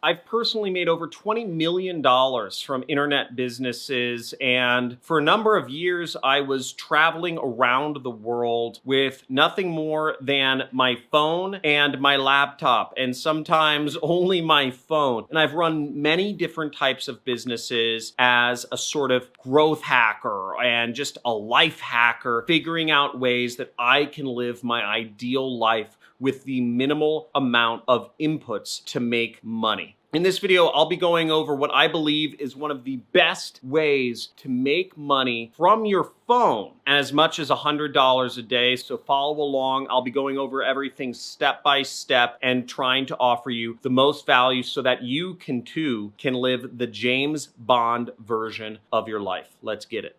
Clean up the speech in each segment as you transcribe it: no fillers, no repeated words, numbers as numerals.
I've personally made over $20 million from internet businesses, and for a number of years, I was traveling around the world with nothing more than my phone and my laptop, and sometimes only my phone. And I've run many different types of businesses as a sort of growth hacker and just a life hacker, figuring out ways that I can live my ideal life with the minimal amount of inputs to make money. In this video, I'll be going over what I believe is one of the best ways to make money from your phone, as much as $100 a day. So follow along. I'll be going over everything step by step and trying to offer you the most value so that you too can live the James Bond version of your life. Let's get it.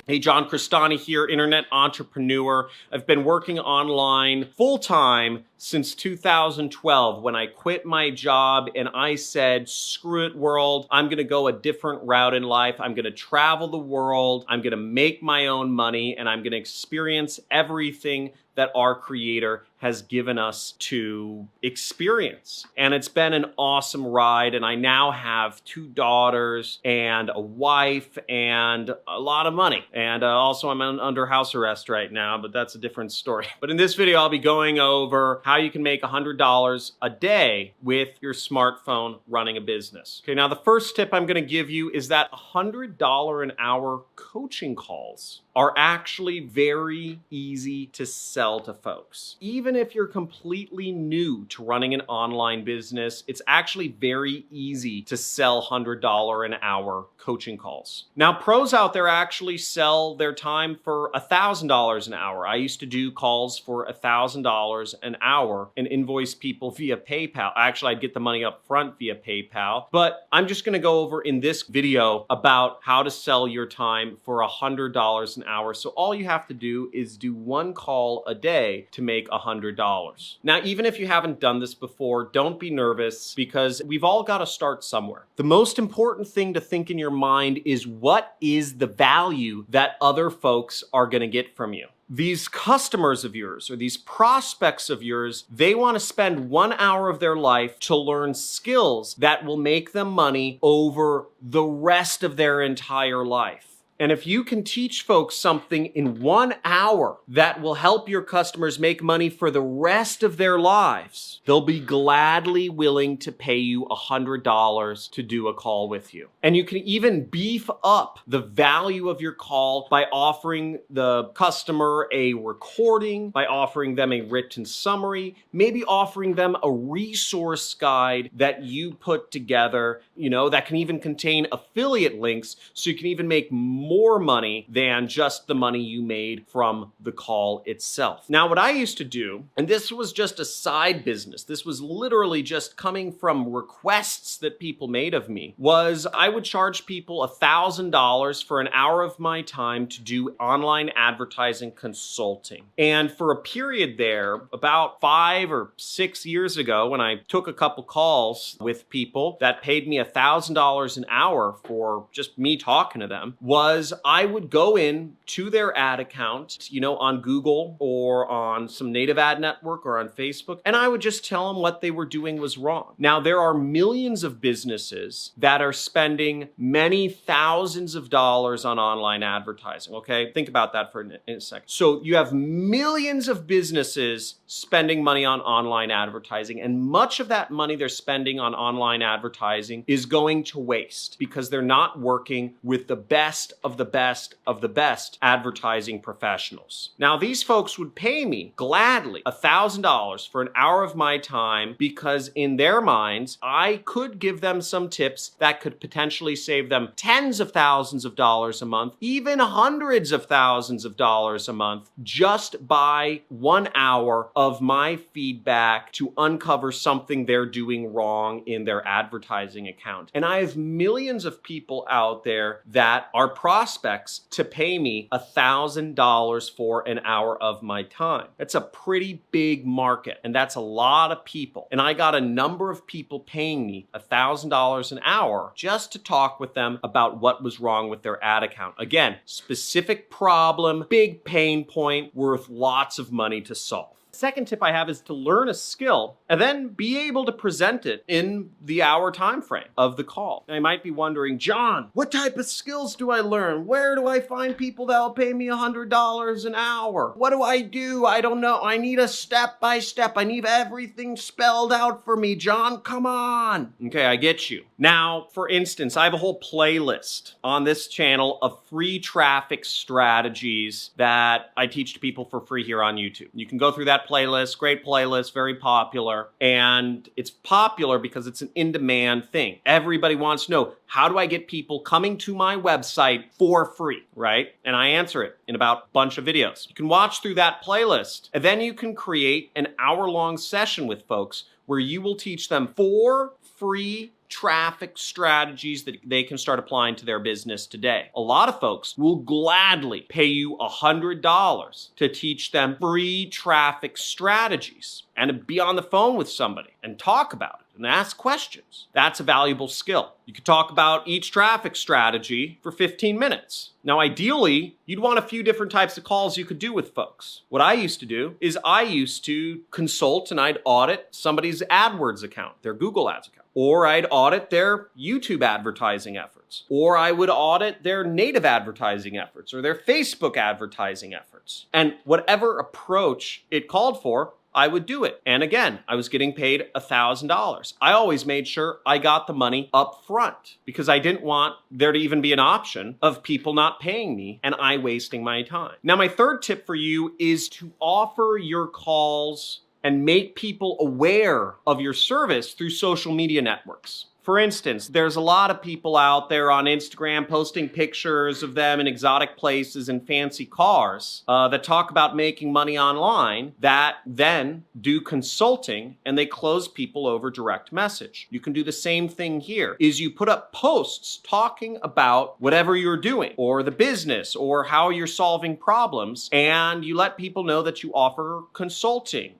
Hey, John Crestani here, internet entrepreneur. I've been working online full-time since 2012 when I quit my job and I said, screw it world, I'm gonna go a different route in life. I'm gonna travel the world, I'm gonna make my own money, and I'm gonna experience everything that our Creator has given us to experience. And it's been an awesome ride, and I now have 2 daughters and a wife and a lot of money. And also I'm under house arrest right now, but that's a different story. But in this video, I'll be going over how you can make $100 a day with your smartphone running a business. Okay, now the first tip I'm gonna give you is that $100 an hour coaching calls are actually very easy to sell to folks. Even if you're completely new to running an online business, it's actually very easy to sell $100 an hour coaching calls. Now, pros out there actually sell their time for $1,000 an hour. I used to do calls for $1,000 an hour and invoice people via PayPal. Actually, I'd get the money up front via PayPal, but I'm just gonna go over in this video about how to sell your time for $100 an hour. So all you have to do is do 1 call a day to make $100. Now, even if you haven't done this before, don't be nervous because we've all got to start somewhere. The most important thing to think in your mind is, what is the value that other folks are going to get from you? These customers of yours or these prospects of yours, they want to spend 1 hour of their life to learn skills that will make them money over the rest of their entire life. And if you can teach folks something in 1 hour that will help your customers make money for the rest of their lives, they'll be gladly willing to pay you $100 to do a call with you. And you can even beef up the value of your call by offering the customer a recording, by offering them a written summary, maybe offering them a resource guide that you put together, that can even contain affiliate links so you can even make more money than just the money you made from the call itself. Now, what I used to do, and this was just a side business, this was literally just coming from requests that people made of me, was I would charge people $1,000 for an hour of my time to do online advertising consulting. And for a period there, about 5 or 6 years ago, when I took a couple calls with people that paid me $1,000 an hour for just me talking to them, was I would go in to their ad account, on Google or on some native ad network or on Facebook, and I would just tell them what they were doing was wrong. Now, there are millions of businesses that are spending many thousands of dollars on online advertising, okay? Think about that for a second. So you have millions of businesses spending money on online advertising, and much of that money they're spending on online advertising is going to waste because they're not working with the best of the best of the best advertising professionals. Now, these folks would pay me gladly $1,000 for an hour of my time because in their minds, I could give them some tips that could potentially save them tens of thousands of dollars a month, even hundreds of thousands of dollars a month, just by 1 hour of my feedback to uncover something they're doing wrong in their advertising account. And I have millions of people out there that are prospects to pay me $1,000 for an hour of my time. That's a pretty big market, and that's a lot of people. And I got a number of people paying me $1,000 an hour just to talk with them about what was wrong with their ad account. Again, specific problem, big pain point, worth lots of money to solve. Second tip I have is to learn a skill and then be able to present it in the hour time frame of the call. Now, you might be wondering, John, what type of skills do I learn? Where do I find people that'll pay me $100 an hour? What do? I don't know. I need a step-by-step. I need everything spelled out for me, John. Come on. Okay, I get you. Now, for instance, I have a whole playlist on this channel of free traffic strategies that I teach to people for free here on YouTube. You can go through that playlist, great playlist, very popular. And it's popular because it's an in-demand thing. Everybody wants to know, how do I get people coming to my website for free, right? And I answer it in about a bunch of videos. You can watch through that playlist, and then you can create an hour-long session with folks where you will teach them 4 free traffic strategies that they can start applying to their business today. A lot of folks will gladly pay you $100 to teach them free traffic strategies and to be on the phone with somebody and talk about it and ask questions. That's a valuable skill. You could talk about each traffic strategy for 15 minutes. Now, ideally, you'd want a few different types of calls you could do with folks. What I used to do is I used to consult and I'd audit somebody's AdWords account, their Google Ads account. Or I'd audit their YouTube advertising efforts. Or I would audit their native advertising efforts or their Facebook advertising efforts. And whatever approach it called for, I would do it. And again, I was getting paid $1,000. I always made sure I got the money up front because I didn't want there to even be an option of people not paying me and I wasting my time. Now, my third tip for you is to offer your calls and make people aware of your service through social media networks. For instance, there's a lot of people out there on Instagram posting pictures of them in exotic places and fancy cars that talk about making money online that then do consulting and they close people over direct message. You can do the same thing here, is you put up posts talking about whatever you're doing or the business or how you're solving problems, and you let people know that you offer consulting,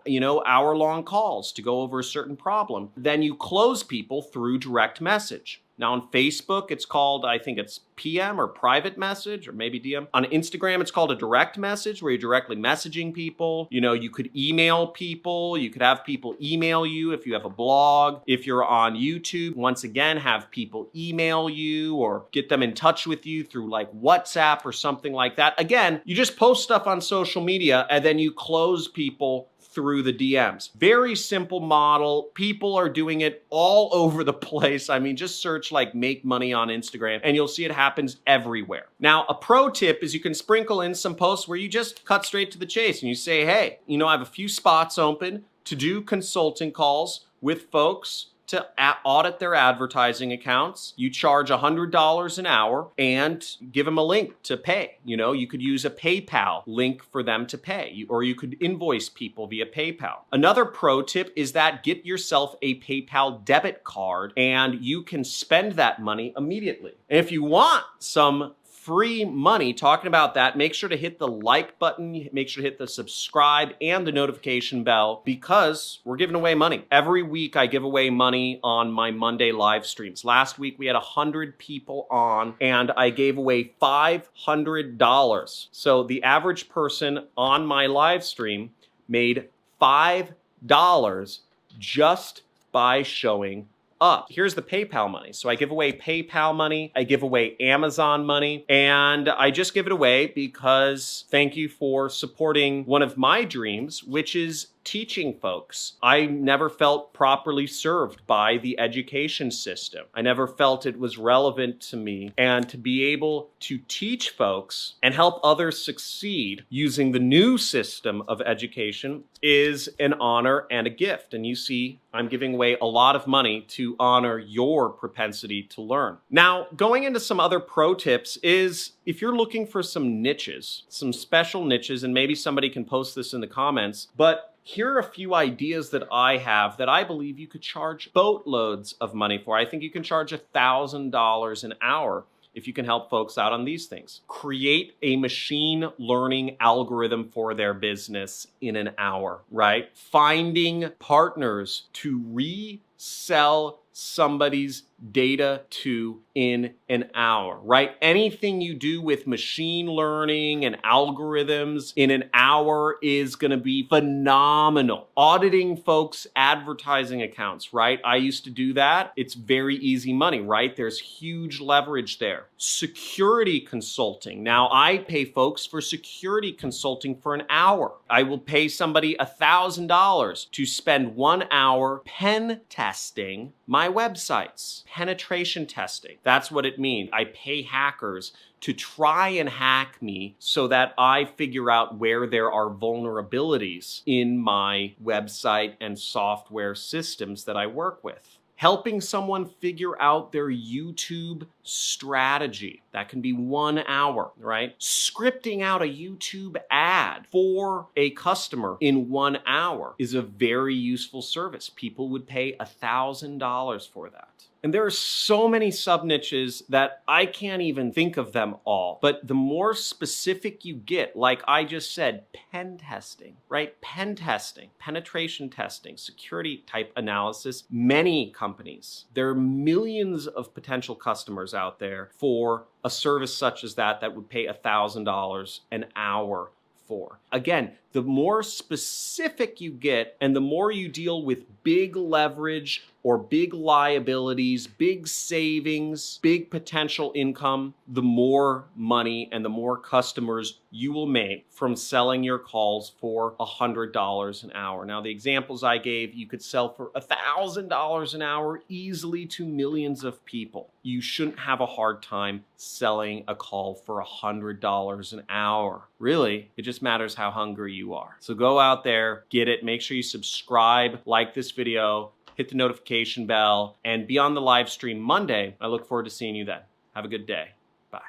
hour-long calls to go over a certain problem. Then you close people through direct message. Now on Facebook, it's called, I think it's PM or private message or maybe DM. On Instagram, it's called a direct message where you're directly messaging people. You could email people. You could have people email you if you have a blog. If you're on YouTube, once again, have people email you or get them in touch with you through like WhatsApp or something like that. Again, you just post stuff on social media and then you close people through the DMs. Very simple model. People are doing it all over the place. I mean, just search like make money on Instagram and you'll see it happens everywhere. Now, a pro tip is you can sprinkle in some posts where you just cut straight to the chase and you say, hey, I have a few spots open to do consulting calls with folks to audit their advertising accounts. You charge $100 an hour and give them a link to pay. You could use a PayPal link for them to pay, or you could invoice people via PayPal. Another pro tip is that get yourself a PayPal debit card and you can spend that money immediately. And if you want some free money talking about that, make sure to hit the like button, make sure to hit the subscribe and the notification bell because we're giving away money. Every week I give away money on my Monday live streams. Last week we had 100 people on and I gave away $500. So the average person on my live stream made $5 just by showing up. Here's the PayPal money. So I give away PayPal money, I give away Amazon money, and I just give it away because thank you for supporting one of my dreams, which is teaching folks. I never felt properly served by the education system. I never felt it was relevant to me. And to be able to teach folks and help others succeed using the new system of education is an honor and a gift. And you see, I'm giving away a lot of money to honor your propensity to learn. Now, going into some other pro tips is if you're looking for some niches, some special niches, and maybe somebody can post this in the comments, but here are a few ideas that I have that I believe you could charge boatloads of money for. I think you can charge $1,000 an hour if you can help folks out on these things. Create a machine learning algorithm for their business in an hour, right? Finding partners to resell somebody's data to in an hour, right? Anything you do with machine learning and algorithms in an hour is going to be phenomenal. Auditing folks' advertising accounts, right? I used to do that. It's very easy money, right? There's huge leverage there. Security consulting. Now, I pay folks for security consulting for an hour. I will pay somebody $1,000 to spend 1 hour pen testing my websites. Penetration testing. That's what it means. I pay hackers to try and hack me so that I figure out where there are vulnerabilities in my website and software systems that I work with. Helping someone figure out their YouTube strategy. That can be 1 hour, right? Scripting out a YouTube ad for a customer in 1 hour is a very useful service. People would pay $1,000 for that. And there are so many sub-niches that I can't even think of them all. But the more specific you get, like I just said, pen testing, right? Pen testing, penetration testing, security type analysis, many companies, there are millions of potential customers out there for a service such as that would pay $1,000 an hour for. Again, the more specific you get and the more you deal with big leverage or big liabilities, big savings, big potential income, the more money and the more customers you will make from selling your calls for $100 an hour. Now, the examples I gave, you could sell for $1,000 an hour easily to millions of people. You shouldn't have a hard time selling a call for $100 an hour. Really, it just matters how hungry you are. So go out there, get it, make sure you subscribe, like this video, hit the notification bell, and be on the live stream Monday. I look forward to seeing you then. Have a good day. Bye.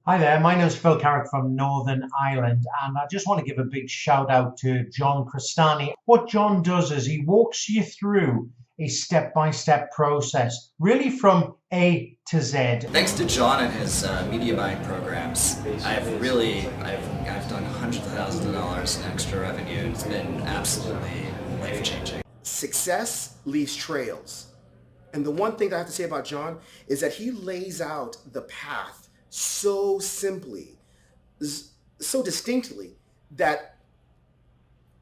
Hi there, my name's Phil Carrick from Northern Ireland, and I just want to give a big shout out to John Crestani. What John does is he walks you through a step-by-step process, really from A to Z. Thanks to John and his media buying programs, I've done hundreds of thousands of dollars in extra revenue. It's been absolutely life-changing. Success leaves trails. And the one thing that I have to say about John is that he lays out the path so simply, so distinctly, that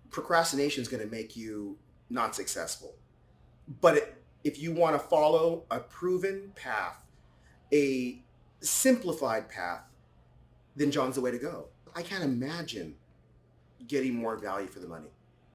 procrastination is going to make you not successful. But if you want to follow a proven path, a simplified path, then John's the way to go. I can't imagine getting more value for the money.